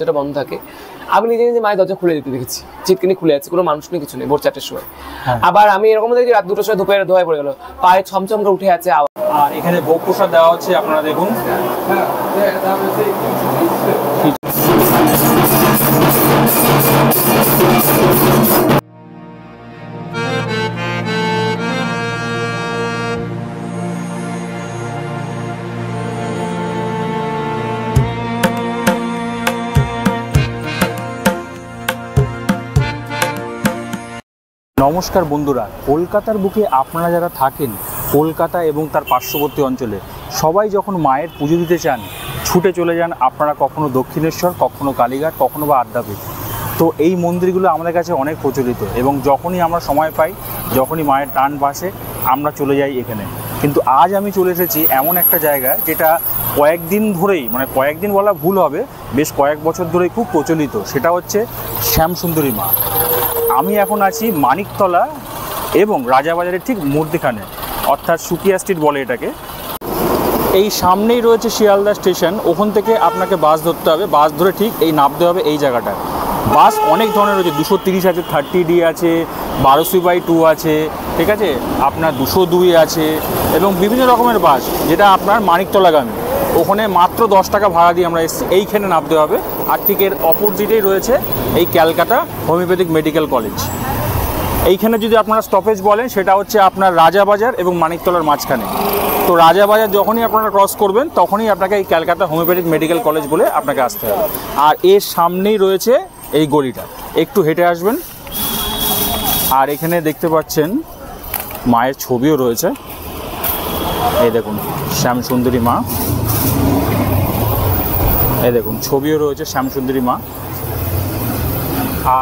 যেটা বন্ধ থাকে আমি নিজে নিজে মায়ের দরজা খুলে দিতে দেখেছি, চিটকিনি খুলে আছে, কোনো মানুষ নেই, কিছু নেই, ভোর 4টার সময়। আবার আমি এরকম দেখি রাত 2টার সময় ধূপের ধোঁয়ায় পড়ে গেল, পায়ে ছমছম করে উঠে আছে। আর এখানে ভোগ প্রসাদ দেওয়া হচ্ছে, আপনারা দেখুন। নমস্কার বন্ধুরা, কলকাতার বুকে আপনারা যারা থাকেন, কলকাতা এবং তার পার্শ্ববর্তী অঞ্চলে সবাই যখন মায়ের পুজো দিতে চান ছুটে চলে যান আপনারা, কখনো দক্ষিণেশ্বর, কখনো কালীঘাট, কখনো বা আদ্যাপীঠ। তো এই মন্দিরগুলো আমাদের কাছে অনেক প্রচলিত এবং যখনই আমরা সময় পাই, যখনই মায়ের টান বাসে আমরা চলে যাই এখানে। কিন্তু আজ আমি চলে এসেছি এমন একটা জায়গায় যেটা কয়েকদিন ধরেই, মানে কয়েকদিন বলা ভুল হবে, বেশ কয়েক বছর ধরেই খুব প্রচলিত, সেটা হচ্ছে শ্যামসুন্দরী মা। আমি এখন আছি মানিকতলা এবং রাজাবাজারের ঠিক মধ্যখানে, অর্থাৎ সুকিয়া স্ট্রিট বলে এটাকে। এই সামনেই রয়েছে শিয়ালদা স্টেশন, ওখান থেকে আপনাকে বাস ধরতে হবে, বাস ধরে ঠিক এই নামতে হবে এই জায়গাটায়। বাস অনেক ধরনের রয়েছে, 230 আছে, 30D আছে, 12C/2 আছে, ঠিক আছে, আপনার 202 আছে এবং বিভিন্ন রকমের বাস, যেটা আপনার মানিকতলাগামী। ওখানে মাত্র 10 টাকা ভাড়া দিয়ে আমরা এসেছি, এইখানে নামতে হবে। আর ঠিক এর অপোজিটেই রয়েছে এই ক্যালকাটা হোমিওপ্যাথিক মেডিকেল কলেজ। এইখানে যদি আপনারা স্টপেজ বলেন সেটা হচ্ছে আপনার রাজাবাজার এবং মানিকতলার মাঝখানে। তো রাজাবাজার যখনই আপনারা ক্রস করবেন তখনই আপনাকে এই ক্যালকাটা হোমিওপ্যাথিক মেডিকেল কলেজ বলে আপনাকে আসতে হবে। আর এর সামনেই রয়েছে এই গলিটা, একটু হেঁটে আসবেন। আর এখানে দেখতে পাচ্ছেন মায়ের ছবিও রয়েছে, এই দেখুন শ্যামসুন্দরী মা, এই দেখুন ছবিও রয়েছে শ্যামসুন্দরী মা।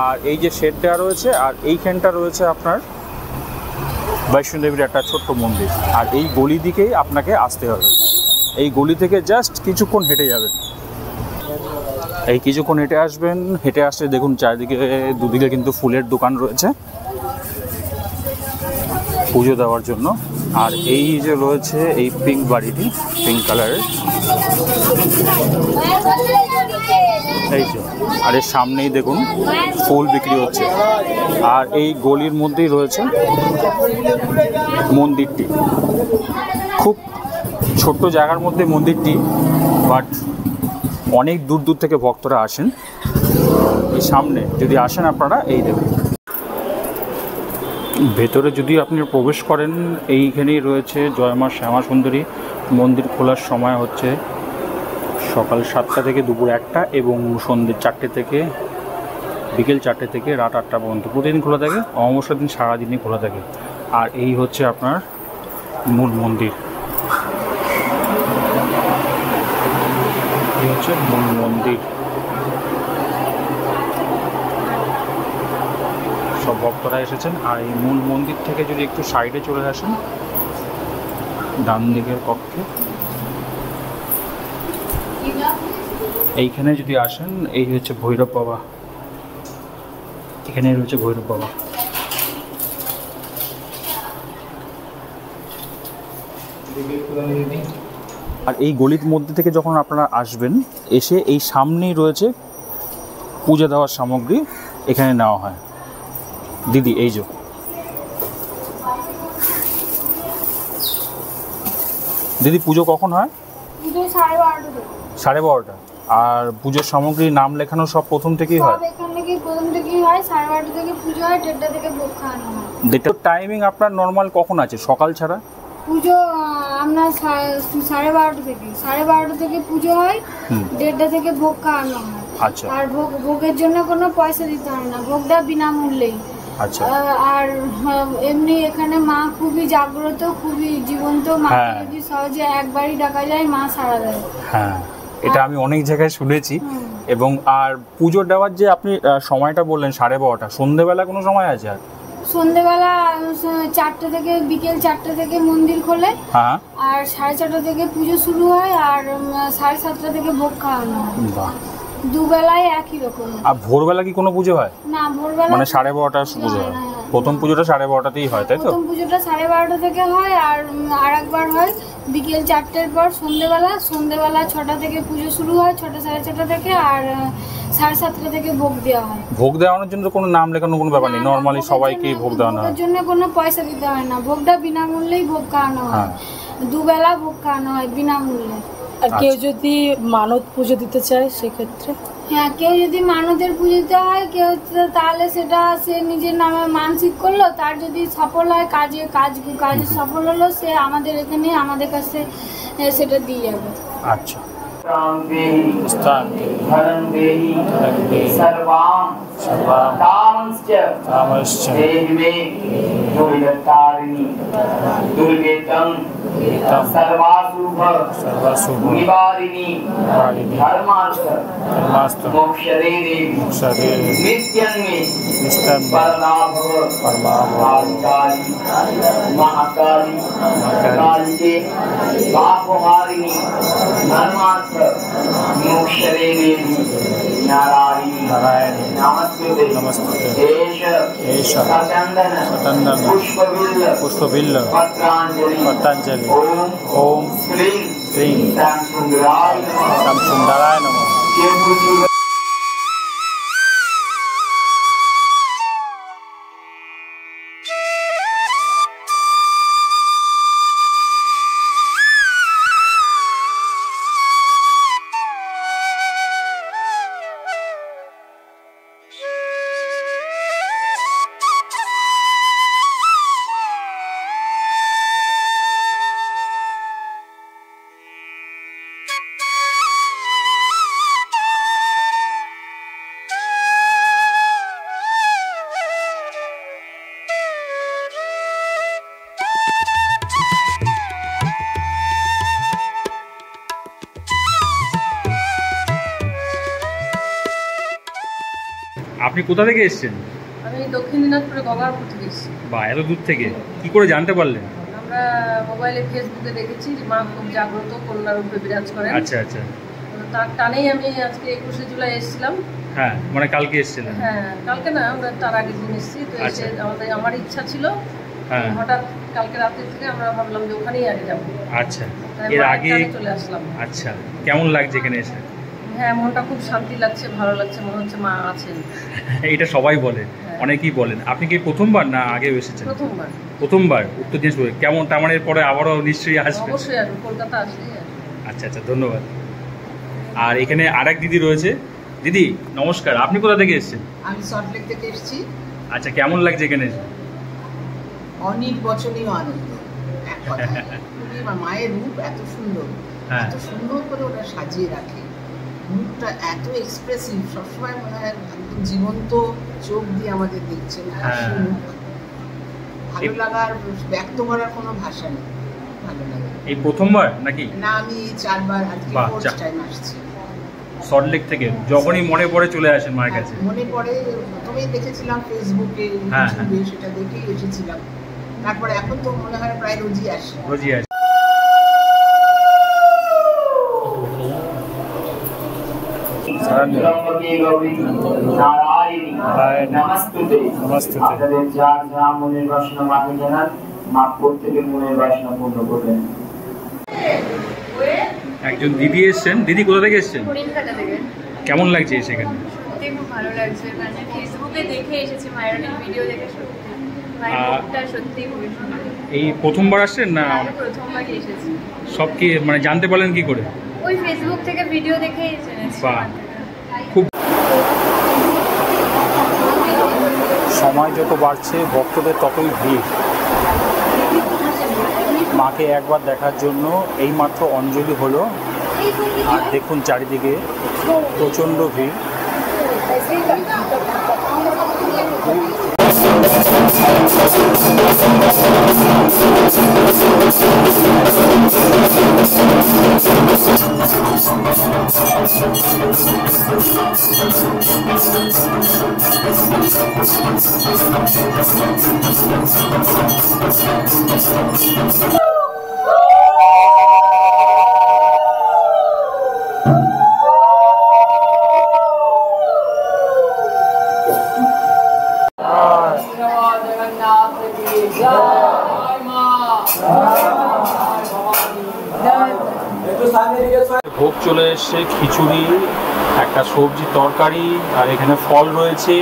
আর এই যে শেডটা রয়েছে, আর এইখানটা রয়েছে আপনার বৈষ্ণোদেবীর একটা ছোট্ট মন্দির। আর এই গলি দিকেই আপনাকে আসতে হবে, এই গলি থেকে জাস্ট কিছুক্ষণ হেঁটে যাবেন, এই কিছুক্ষণ হেঁটে আসবেন। হেঁটে আসলে দেখুন চারিদিকে দুদিকে কিন্তু ফুলের দোকান রয়েছে পুজো দেওয়ার জন্য। আর এই যে রয়েছে এই পিঙ্ক বাড়িটি, পিঙ্ক কালারের, এই যে, আর এর সামনেই দেখুন ফুল বিক্রি হচ্ছে। আর এই গলির মধ্যেই রয়েছে মন্দিরটি, খুব ছোট্ট জায়গার মধ্যে মন্দিরটি, বাট অনেক দূর দূর থেকে ভক্তরা আসেন। এই সামনে যদি আসেন আপনারা, এই দেখুন ভেতরে যদি আপনি প্রবেশ করেন, এইখানেই রয়েছে জয়মা শ্যামাসুন্দরী মন্দির। খোলার সময় হচ্ছে সকাল 7টা থেকে দুপুর 1টা এবং সন্ধ্যে 4টে থেকে বিকেল 4টে থেকে রাত 8টা পর্যন্ত প্রতিদিন খোলা থাকে, অমাবস্যার দিন সারাদিনই খোলা থাকে। আর এই হচ্ছে আপনার মূল মন্দির, এই হচ্ছে মূল মন্দির। সব ভক্তরা এসেছেন। আর এই মূল মন্দির থেকে যদি একটু সাইডে চলে আসেন ডান দিকের কক্ষে, এইখানে যদি আসেন, এই হচ্ছে ভৈরব বাবা, এখানে রয়েছে ভৈরব বাবা। আর এই গলির মধ্যে থেকে যখন আপনারা আসবেন, এসে এই সামনেই রয়েছে পূজা দেওয়ার সামগ্রী, এখানে নেওয়া হয়। দিদি এই যে, দিদি পুজো কখন হয়? 12:30। আর পুজোর সামগ্রী নাম লেখানো সব প্রথম থেকেই হয়? প্রথম থেকেই হয়, 12:30 থেকে পুজো হয়, 1:30 থেকে ভোগ খাওয়ানো হয়। টাইমিং আপনার নর্মাল কখন আছে সকাল ছাড়া? পুজো আপনার 12:30 থেকে, 12:30 থেকে পুজো হয়, 1:30 থেকে ভোগ খাওয়ানো হয়। আচ্ছা। আর ভোগের জন্য কোনো পয়সা দিতে হয় না, ভোগটা বিনামূল্যেই। আচ্ছা। আর এমনি এখানে মা খুবই জাগ্রত, খুবই জীবন্ত, মাকে যদি সহজে একবারই ডাকা যায় মা সাড়া দেয়। হ্যাঁ, এটা আমি অনেক জায়গায় শুনেছি। এবং আর পুজো দেওয়ার যে আপনি সময়টা বললেন 12:30, সন্ধ্যেবেলা কোনো সময় আছে? আর সন্ধ্যেবেলা 4টে থেকে, বিকেল 4টে থেকে মন্দির খোলে। হ্যাঁ। আর 4:30 থেকে পুজো শুরু হয়, আর 7:30 থেকে ভোগ খাওয়ানো হয়। দুবেলায় একই রকম। আর ভোরবেলা কি কোনো পুজো হয়? না, ভোরবেলা মানে 12:30 পুজো হয়। প্রথম পুজোটা 12:30তেই হয়, তাই তো? প্রথম পুজোটা 12:30 থেকে হয়, আর আরেকবার হয় বিকেল 4টের পর সন্ধেবেলা 6টা থেকে পুজো শুরু হয়, 6টা 6:30 থেকে, আর 7:30 থেকে ভোগ দেওয়া হয়। ভোগ দেওয়ানোর জন্য কোনো নাম লেখানোর কোনো ব্যাপার নেই, নর্মালি সবাইকেই ভোগ দেওয়ানো হয়। ভোগের জন্য কোনো পয়সা দিতে হয় না, ভোগটা বিনামূল্যেই ভোগ খাওয়ানো হয়। দুবেলা ভোগ খাওয়ানো হয় বিনামূল্যে। আর কেউ যদি মানত পুজো দিতে চায় সেক্ষেত্রে? হ্যাঁ, কেউ যদি মানতের পুজো দিতে হয় কেউ, তাহলে সেটা সে নিজের নামে মানসিক করলো, তার যদি সফল হয় কাজ সফল হলো, সে আমাদের এখানে আমাদের কাছে সেটা দিয়ে যাবে। আচ্ছা। नारायणी नमस्ते एष सचंदन पुष्पबिल्ल पत्रांजलि ओम श्रीं श्यामसुंदराय नमः। আপনি কোথা থেকে এসেছেন? আমি দক্ষিণ দিনাজপুরে গঙ্গারপুর থেকে এসেছি। বা এত দূর থেকে কি করে জানতে পারলেন? আমরা মোবাইলে ফেসবুকে দেখেছি যে মা খুব জাগ্রত, কন্যা রূপে বিরাজ করেন। আচ্ছা আচ্ছা। তার টানেই আমি আজকে 21শে জুলাই এসেছিলাম। হ্যাঁ, মানে কালকে এসেছিলেন? হ্যাঁ, কালকে না, আমরা তার আগের দিন এসেছি। তো এসে আমার ইচ্ছা ছিল, হ্যাঁ, হঠাৎ কালকে রাত্রি থেকে আমরা ভাবলাম যে ওখানেই আগে যাবো। আচ্ছা, এর আগে চলে আসলাম। আচ্ছা, কেমন লাগছে এখানে এসে? হ্যাঁ, মনটা খুব শান্তি লাগছে, ভালো লাগছে, মনে হচ্ছে মা আছেন। এটা সবাই বলে, অনেকেই বলেন। আপনি কি প্রথমবার না আগেও এসেছেন? প্রথমবার। প্রথমবার উত্তর দিনাজপুরে। কেমন, তার মানে এর পরে আবারও নিশ্চয়ই আসবে? অবশ্যই আসবো, কলকাতা আসলে। আচ্ছা আচ্ছা, ধন্যবাদ। আর এখানে আরেক দিদি রয়েছে। দিদি নমস্কার, আপনি কোথা থেকে এসেছেন? আমি সল্টলেক থেকে এসেছি। আচ্ছা, কেমন লাগছে এখানে এসে? অনির্বচনীয় আনন্দ, এক কথায়। খুবই মায়ের রূপ এত সুন্দর, এত সুন্দর করে ওরা সাজিয়ে রাখে, মুখটা এত এক্সপ্রেসিভ, সবসময় মনে হয় একদম জীবন্ত চোখ দিয়ে আমাদের দেখছেন, হাসি মুখ, ভালো লাগার, ব্যক্ত করার কোনো ভাষা নেই, ভালো লাগে। এই প্রথমবার নাকি? না, আমি 4বার, আজকে 4th টাইম আসছি সল্টলেক থেকে। যখনই মনে পড়ে চলে আসেন মায়ের কাছে? মনে পড়ে, প্রথমেই দেখেছিলাম ফেসবুকে, ইউটিউবে, সেটা দেখেই এসেছিলাম। তারপরে এখন তো মনে হয় প্রায় রোজই আসি। রোজই আসি। একজন দিদি এসছেন। দিদি কোথা থেকে এসছেন? কেমন লাগছে এসে এখানে? খুব ভালো লাগছে, মানে ফেসবুকে দেখে এসেছি, মায়ের অনেক ভিডিও দেখে, সত্যি খুবই সুন্দর। এই প্রথমবার আসছেন না? প্রথমবারই এসেছি। সব কি মানে জানতে পারলেন কি করে? ওই ফেসবুক থেকে ভিডিও দেখেই জেনেছি। খুব। সময় যত বাড়ছে ভক্তদের ততই ভিড়। মাকে একবার দেখার জন্য এইমাত্র অঞ্জলি হলো, আর দেখুন চারিদিকে প্রচণ্ড ভিড়। जगन्नाथ की जय। जय मां। जय भवानी। চলে এসছে, খিচুড়ি, একটা সবজি তরকারি, আর এখানে ফল রয়েছে,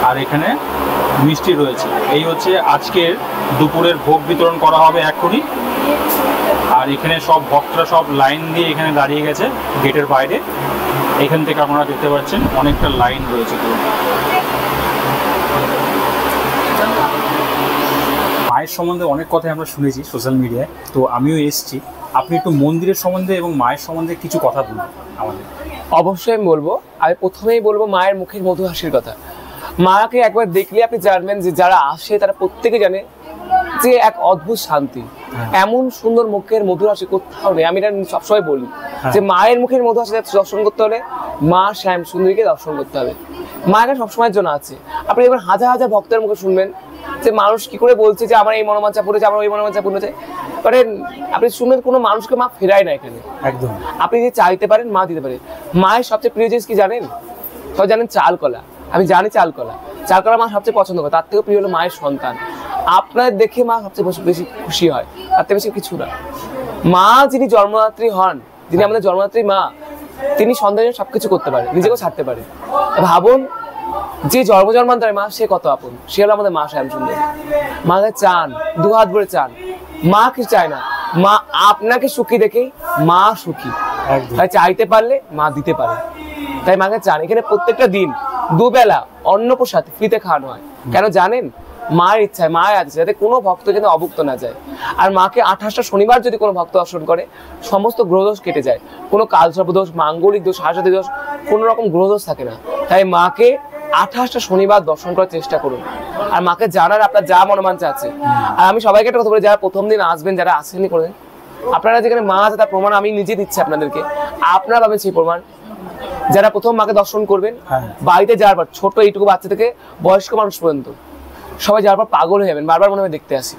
আর এখানে মিষ্টি রয়েছে। এই হচ্ছে আজকের দুপুরের ভোগ বিতরণ করা হবে এখনই। আর এখানে সব ভক্তরা সব লাইন দিয়ে এখানে দাঁড়িয়ে গেছে গেটের বাইরে। এখান থেকে আপনারা দেখতে পাচ্ছেন অনেকটা লাইন রয়েছে। মায়ের সম্বন্ধে অনেক কথাই আমরা শুনেছি সোশ্যাল মিডিয়ায়, তো আমিও এসেছি। আপনি একটু মন্দিরের সম্বন্ধে এবং মায়ের সম্বন্ধে কিছু কথা বলুন আমাদের। অবশ্যই আমি বলবো। আমি প্রথমেই বলবো মায়ের মুখের মধু হাসির কথা। মাকে একবার দেখলে আপনি জানবেন যে যারা আসে তারা প্রত্যেকে জানে যে এক অদ্ভুত শান্তি, এমন সুন্দর মুখের মধুর হাসি কোথাও নেই। আমি এটা সবসময় বলি যে মায়ের মুখের মধুর হাসি দর্শন করতে হলে মা শ্যাম সুন্দরীকে দর্শন করতে হবে। মায়ের সবসময়ের জন্য আছে। আপনি এবার হাজার হাজার ভক্তের মুখে শুনবেন যে মানুষ কি করে বলছে যে আমার এই মনোবাঞ্ছা পড়েছে, আমার ওই মনোবাঞ্ছা পড়েছে, মানে আপনি শুনবেন কোনো মানুষকে মা ফেরায় না এখানে। একদম আপনি যে চাইতে পারেন মা দিতে পারে। মায়ের সবচেয়ে প্রিয় জিনিস কি জানেন? সবাই জানেন চাল কলা। আমি জানি চাল কলা মা সবচেয়ে পছন্দ করে। তার থেকেও প্রিয় হলো মায়ের সন্তান। আপনাদের দেখে মা সবচেয়ে বেশি খুশি হয়, তার থেকে বেশি কিছু না। মা যিনি জন্মদাত্রী হন, যিনি আমাদের জন্মদাত্রী মা, তিনি সন্তানের সবকিছু করতে পারে, নিজেকেও ছাড়তে পারে। ভাবুন যে জন্মান্তরে মা, সে কত আপন। সে হলো আমাদের মা শ্যাম সুন্দর। মাকে চান, দু হাত ভরে চান। মা কি চায় না? মা আপনাকে সুখী দেখেই মা সুখী। তাই চাইতে পারলে মা দিতে পারে। তাই মাকে চান। এখানে প্রত্যেকটা দিন দুবেলা অন্নপ্রসাদ ফ্রিতে খাওয়ানো হয়। কেন জানেন? মায়ের ইচ্ছায়, মায়ের আছে যাতে কোনো ভক্ত যেন অভুক্ত না যায়। আর মাকে 28টা শনিবার যদি কোনো ভক্ত দর্শন করে সমস্ত গ্রহদোষ কেটে যায়। কোনো কালসর্পদোষ, মাঙ্গলিক দোষ, হাসতি দোষ, কোনো রকম গ্রহদোষ থাকে না। তাই মাকে 28টা শনিবার দর্শন করার চেষ্টা করুন। আর মাকে জানার আপনার যা মনোবাঞ্ছা আছে। আর আমি সবাইকে একটা কথা বলি, যারা প্রথম দিন আসবেন, যারা আসেননি করেন, আপনারা যেখানে মা আছে তার প্রমাণ আমি নিজে দিচ্ছি আপনাদেরকে। আপনারা পাবেন সেই প্রমাণ। যারা প্রথম মাকে দর্শন করবেন, বাড়িতে যাওয়ার পর ছোট এইটুকু বাচ্চা থেকে বয়স্ক মানুষ পর্যন্ত সবাই যাওয়ার পর পাগল হয়ে যাবেন, বারবার মনে হয় দেখতে আসি।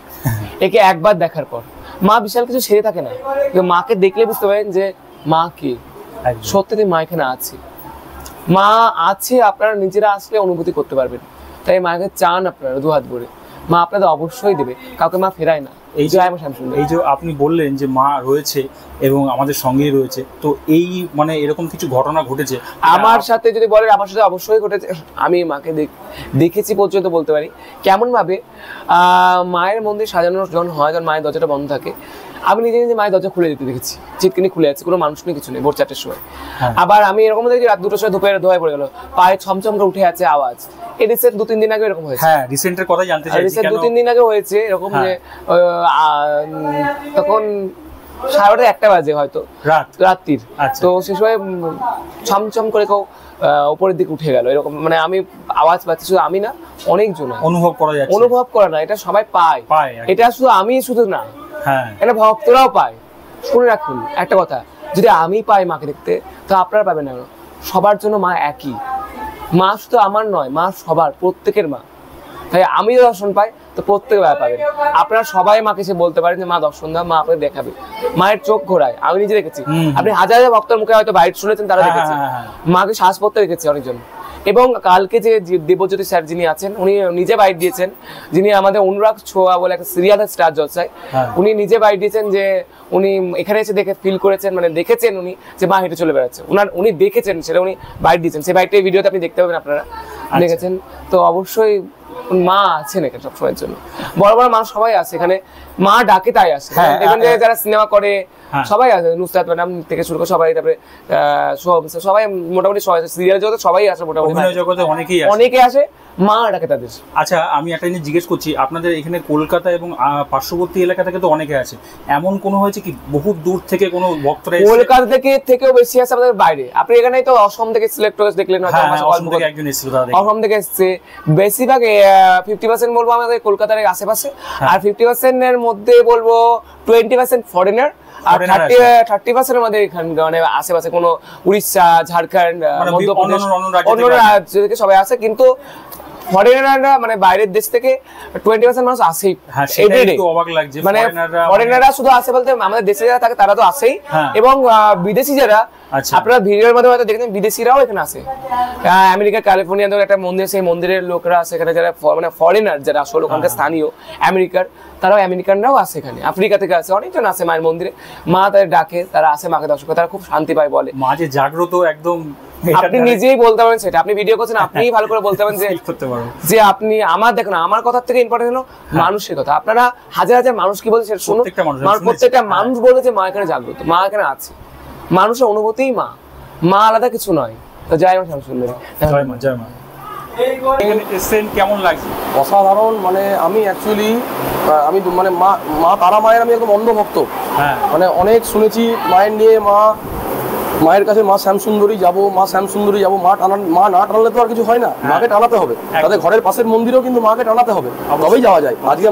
একে একবার দেখার পর মা বিশাল কিছু সেরে থাকে না, মাকে দেখলে বুঝতে পারেন যে মা কি সত্যি মা এখানে আছে। মা আছে, আপনারা নিজেরা আসলে অনুভূতি করতে পারবেন। তাই মাকে চান আপনারা দু হাত ভরে। মা আপনাদের অবশ্যই দেবে, কাউকে মা ফেরায় না। এই যে আপনি বললেন যে মা রয়েছে এবং আমাদের সঙ্গেই রয়েছে, তো এই মানে এরকম কিছু ঘটনা ঘটেছে আমার সাথে? যদি বলেন আমার সাথে অবশ্যই ঘটেছে। আমি মাকে দেখেছি পর্যন্ত বলতে পারি। কেমন ভাবে মায়ের মন্দির সাজানো যখন হয়, যখন মায়ের দরজাটা বন্ধ থাকে, আমি নিজে নিজে মায়ের দরজা খুলে দিতে দেখেছি। চিটকিনি খুলে আছে, কোনো মানুষ নেই, কিছু নেই, ভোর 4টের সময়। আবার আমি এরকম দেখি রাত 2টোর সময় ধূপের ধোঁয়ায় পড়ে গেল, পায়ে ছমছম করে উঠে আছে আওয়াজ। এই রিসেন্ট 2-3 দিন আগে এরকম হয়েছে। হ্যাঁ, রিসেন্টের কথা জানতে চাইছি। রিসেন্ট 2-3 দিন আগে হয়েছে এরকম যে তখন 1:30 বাজে হয়তো রাত্রির। তো সে সময় ছমছম করে কেউ উপরের দিকে উঠে গেল এরকম, মানে আমি আওয়াজ পাচ্ছি। শুধু আমি না, অনেকজন অনুভব করা যাচ্ছে। অনুভব করা না, এটা সবাই পায়। এটা শুধু আমি শুধু না, এটা ভক্তরাও পায়। শুনে রাখুন একটা কথা, যদি আমি পাই মাকে দেখতে, তো আপনারা পাবেন না। সবার জন্য মা একই। মা শুধু আমার নয়, মা সবার, প্রত্যেকের মা। তাই আমি দর্শন পাই তো প্রত্যেক ভাই পাবেন। আপনারা সবাই মাকে এসে বলতে পারেন যে মা দর্শন দাও, মা আপনাকে দেখাবে। মায়ের চোখ ঘোরায়, আমি নিজে দেখেছি। আপনি হাজার হাজার ভক্তের মুখে হয়তো বাইট শুনেছেন, তারা দেখেছে মাকে শ্বাস পড়তে দেখেছে অনেকজন। এবং কালকে যে দেবজ্যোতি স্যার যিনি আছেন, উনি নিজে বাইট দিয়েছেন, যিনি আমাদের অনুরাগ ছোঁয়া বলে একটা সিরিয়াল স্টার জলসায়, উনি নিজে বাইট দিয়েছেন যে উনি এখানে এসে দেখে ফিল করেছেন, মানে দেখেছেন উনি যে মা হেঁটে চলে বেড়াচ্ছে। উনি দেখেছেন, সেটা উনি বাইট দিয়েছেন। সেই বাইটটা এই ভিডিওতে আপনি দেখতে পাবেন, আপনারা দেখেছেন। তো অবশ্যই মা আছেন এখানে সবসময়ের জন্য। বড় বড় মানুষ সবাই আছে এখানে, মা ডাকে তাই আসে। দেখবেন যে যারা সিনেমা করে সবাই আছে, নুসরাত ম্যাডাম থেকে শুরু করে সবাই, তারপরে সবাই মোটামুটি সিরিয়াল জগতে সবাই আসে, মোটামুটি অনেকে আসে, মা ডাকে তাদের। আচ্ছা, আমি একটা জিনিস জিজ্ঞেস করছি, আপনাদের এখানে কলকাতা এবং পার্শ্ববর্তী এলাকা থেকে তো অনেকে আছে, এমন কোনো হয়েছে কি বহু দূর থেকে কোনো ভক্তরা? কলকাতা থেকেও বেশি আছে আমাদের বাইরে। আপনি এখানে তো অসম থেকে সিলেক্ট হয়ে দেখলেন, অসম থেকে এসছে বেশিরভাগ। 50% বলবো আমাদের কলকাতার আশেপাশে, আর 50% এর মধ্যে বলবো 20% ফরেনার, আর 30% আমাদের এখানে মানে আশেপাশে কোনো উড়িষ্যা, ঝাড়খণ্ড, মধ্যপ্রদেশ, অন্য রাজ্য থেকে সবাই আসে। কিন্তু ফরেনাররা মানে বাইরের দেশ থেকে 20% মানুষ আসেই। মানে ফরেনাররা শুধু আসে বলতে আমাদের দেশে যারা থাকে তারা তো আসেই, এবং বিদেশি যারা আপনারা ভিডিওর মধ্যে হয়তো দেখেছেন, বিদেশিরাও এখানে আসে। আমেরিকা ক্যালিফোর্নিয়াতে একটা মন্দির, সেই মন্দিরের লোকরা আসে এখানে, যারা মানে ফরেনার, যারা আসলে ওখানকার স্থানীয় আমেরিকার, তারাও আমেরিকানরাও আছে এখানে, আফ্রিকা থেকে আছে, অনেকজন আছে মায়ের মন্দিরে। মা তাদের ডাকে, তারা আসে মাকে দর্শন করে, তারা খুব শান্তি পায় বলে। মা যে জাগ্রত একদম, আপনি নিজেই বলতে পারেন সেটা, আপনি ভিডিও করছেন, আপনিই ভালো করে বলতে পারেন যে আপনি আমার দেখুন, আমার কথার থেকে ইম্পর্টেন্ট হলো মানুষের কথা। আপনারা হাজার হাজার মানুষ কি বলছে সেটা শুনুন, প্রত্যেকটা মানুষ বলে যে মা এখানে জাগ্রত, মা এখানে আছে, মানুষের অনুভূতিই মা, মা আলাদা কিছু নয়। তো জয় মা শ্যামসুন্দরী, জয় মা, জয় মা। এখানে এসেছেন, কেমন লাগছে? অসাধারণ। মানে আমি অ্যাকচুয়ালি আমি মানে মা তারা মায়ের আমি একদম অন্ধভক্ত। মানে অনেক শুনেছি মায়ের নিয়ে, মায়ের কাছে মা শ্যামসুন্দরী যাবো, মা শ্যামসুন্দরী যাবো। মা না টানলে তো আর কিছু হয় না, মাকে টানাতে হবে। তাদের ঘরের পাশের মন্দিরেও কিন্তু মাকে টানাতে হবে, তবেই যাওয়া যায়। আজকে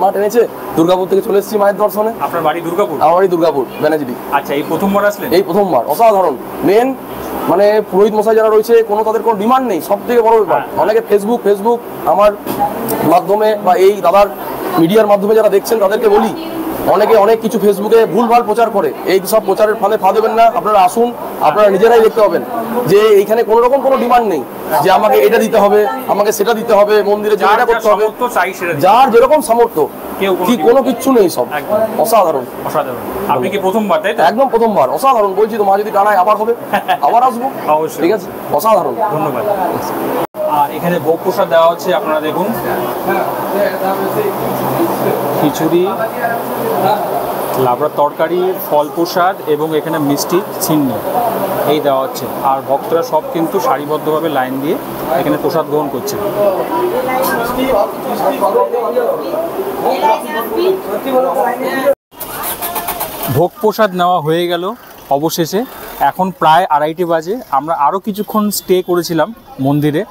মা টেনেছে, দুর্গাপুর থেকে চলে এসেছি মায়ের দর্শনে। আপনার বাড়ি দুর্গাপুর? আমার বাড়ি দুর্গাপুর, ব্যানার্জি। আচ্ছা, এই প্রথমবার আসলেন? এই প্রথমবার। অসাধারণ। মেন মানে পুরোহিত মশাই যারা রয়েছে, কোনো তাদের কোনো ডিমান্ড নেই, সব থেকে বড় ব্যাপার। অনেকে ফেসবুক আমার মাধ্যমে বা এই দাদার মিডিয়ার মাধ্যমে যারা দেখছেন তাদেরকে বলি, অনেকে অনেক কিছু ফেসবুকে ভুলভাল প্রচার করে, এই সব প্রচারের ফাঁদে পা দেবেন না। আপনারা আসুন, আপনারা নিজেরাই দেখতে পাবেন যে এইখানে কোনো রকম কোনো ডিমান্ড নেই যে আমাকে এটা দিতে হবে, আমাকে সেটা দিতে হবে, মন্দিরে যেটা করতে হবে, যার যেরকম সামর্থ্য, কি কোনো কিচ্ছু নেই, সব অসাধারণ। আপনি কি প্রথমবার? তাই তো? একদম প্রথমবার। অসাধারণ। বলছি তো, মা যদি টানায় আবার হবে, আবার আসবো। অবশ্যই। ঠিক আছে, অসাধারণ, ধন্যবাদ। আর এখানে ভোগ প্রসাদ দেওয়া হচ্ছে, আপনারা দেখুন, খিচুড়ি, লাবড়ার তরকারি, ফল প্রসাদ এবং এখানে মিষ্টি ছিন্নি এই দেওয়া হচ্ছে। আর ভক্তরা সব কিন্তু সারিবদ্ধভাবে লাইন দিয়ে এখানে প্রসাদ গ্রহণ করছে। ভোগ প্রসাদ নেওয়া হয়ে গেল অবশেষে। এখন প্রায় 2:30 বাজে। আমরা আরও কিছুক্ষণ স্টে করেছিলাম মন্দিরে,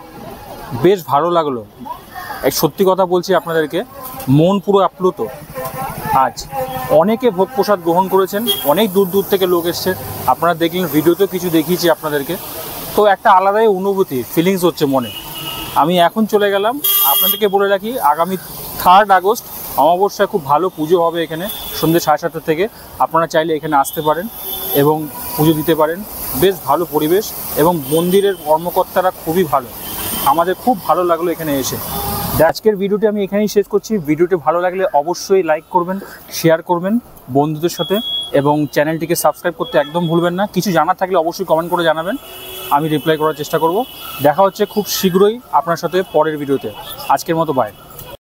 বেশ ভালো লাগলো। এক সত্যি কথা বলছি আপনাদেরকে, মন পুরো আপ্লুত। আজ অনেকে ভোগ প্রসাদ গ্রহণ করেছেন, অনেক দূর দূর থেকে লোক এসছে। আপনারা দেখলেন, ভিডিওতেও কিছু দেখিয়েছি আপনাদেরকে। তো একটা আলাদাই অনুভূতি, ফিলিংস হচ্ছে মনে। আমি এখন চলে গেলাম। আপনাদেরকে বলে রাখি, আগামী 3 আগস্ট অমাবস্যায় খুব ভালো পুজো হবে এখানে, সন্ধ্যে 7:30 থেকে। আপনারা চাইলে এখানে আসতে পারেন এবং পুজো দিতে পারেন। বেশ ভালো পরিবেশ এবং মন্দিরের কর্মকর্তারা খুবই ভালো। আমাদের খুব ভালো লাগলো এখানে এসে। আজকের ভিডিওটি আমি এখানেই শেষ করছি। ভিডিওটি ভালো লাগলে অবশ্যই লাইক করবেন, শেয়ার করবেন বন্ধুদের সাথে এবং চ্যানেলটিকে সাবস্ক্রাইব করতে একদম ভুলবেন না। কিছু জানার থাকলে অবশ্যই কমেন্ট করে জানাবেন, আমি রিপ্লাই করার চেষ্টা করব। দেখা হচ্ছে খুব শীঘ্রই আপনার সাথে পরের ভিডিওতে। আজকের মতো বাই।